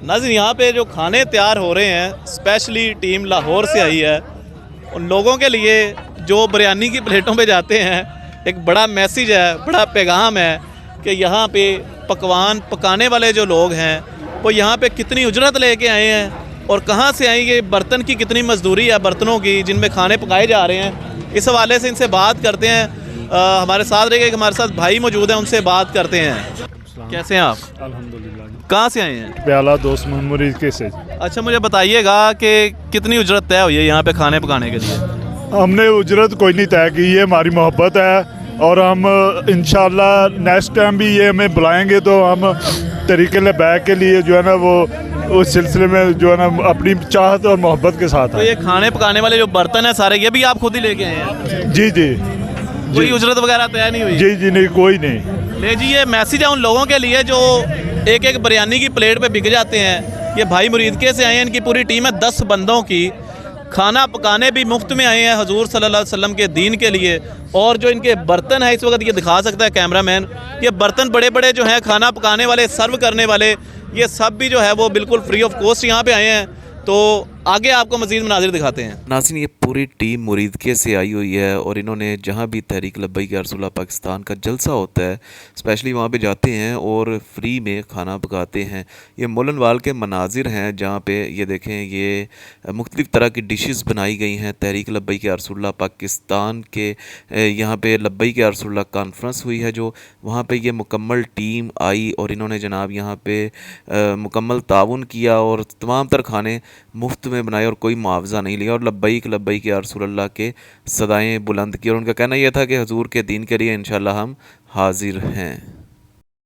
नाज़रीन यहाँ पे जो खाने तैयार हो रहे हैं स्पेशली टीम लाहौर से आई है, उन लोगों के लिए जो बिरयानी की प्लेटों पे जाते हैं, एक बड़ा मैसेज है, बड़ा पैगाम है कि यहाँ पे पकवान पकाने वाले जो लोग हैं वो यहाँ पे कितनी उजरत लेके आए हैं और कहाँ से आएंगे, बर्तन की कितनी मजदूरी है बर्तनों की जिनमें खाने पकाए जा रहे हैं। इस हवाले से इनसे बात करते हैं। हमारे साथ रहिए, हमारे साथ भाई मौजूद हैं, उनसे बात करते हैं। कैसे हैं आप? अल्हम्दुलिल्लाह। कहाँ से आए हैं? प्याला दोस्त मुरीद के से। अच्छा, मुझे बताइएगा कि कितनी उजरत तय हुई है यहाँ पे खाने पकाने के लिए? हमने उजरत कोई नहीं तय की है, हमारी मोहब्बत है और हम इंशाल्लाह नेक्स्ट टाइम भी ये हमें बुलाएंगे तो हम तरीके बैग के लिए जो है ना वो उस सिलसिले में जो है ना अपनी चाहत और मोहब्बत के साथ तो है। ये खाने पकाने वाले जो बर्तन हैं सारे, ये भी आप खुद ही लेके आए हैं? जी जी कोई उजरत वगैरह तय नहीं हुई? जी जी नहीं, कोई नहीं। ले जी, ये मैसेज है उन लोगों के लिए जो एक एक बिरयानी की प्लेट पे बिक जाते हैं। ये भाई मुरीदके से आए हैं, इनकी पूरी टीम है 10 बंदों की। खाना पकाने भी मुफ्त में आए हैं हुजूर सल्लल्लाहु अलैहि वसल्लम के दीन के लिए। और जो इनके बर्तन है इस वक्त ये दिखा सकता है कैमरामैन, ये बर्तन बड़े बड़े जो हैं खाना पकाने वाले, सर्व करने वाले, ये सब भी जो है वो बिल्कुल फ्री ऑफ कॉस्ट यहाँ पे आए हैं। तो आगे आपको मज़ीद मनाज़िर दिखाते हैं। नाज़रीन, ये पूरी टीम मुरीदके से आई हुई है और इन्होंने जहाँ भी तहरीक लब्बैक या रसूलुल्लाह पाकिस्तान का जलसा होता है स्पेशली वहाँ पे जाते हैं और फ्री में खाना पकाते हैं। ये मोलनवाल के मनाजिर हैं जहाँ पे ये देखें, ये मुख्तलिफ़ तरह की डिशेस बनाई गई हैं। तहरीक लब्बैक या रसूलुल्लाह पाकिस्तान के यहाँ पे लब्बैक या रसूलुल्लाह कॉन्फ्रेंस हुई है, जो वहाँ पे ये मुकम्मल टीम आई और इन्होंने जनाब यहाँ पे मुकम्मल ताउन किया और तमाम तर खाने मुफ्त में बनाए और कोई मुआवजा नहीं लिया और लब्बैक लब्बैक या रसूलुल्लाह के सदाएँ बुलंद की। और उनका कहना यह था कि हुजूर के दीन के लिए इंशाअल्लाह हम हाजिर हैं।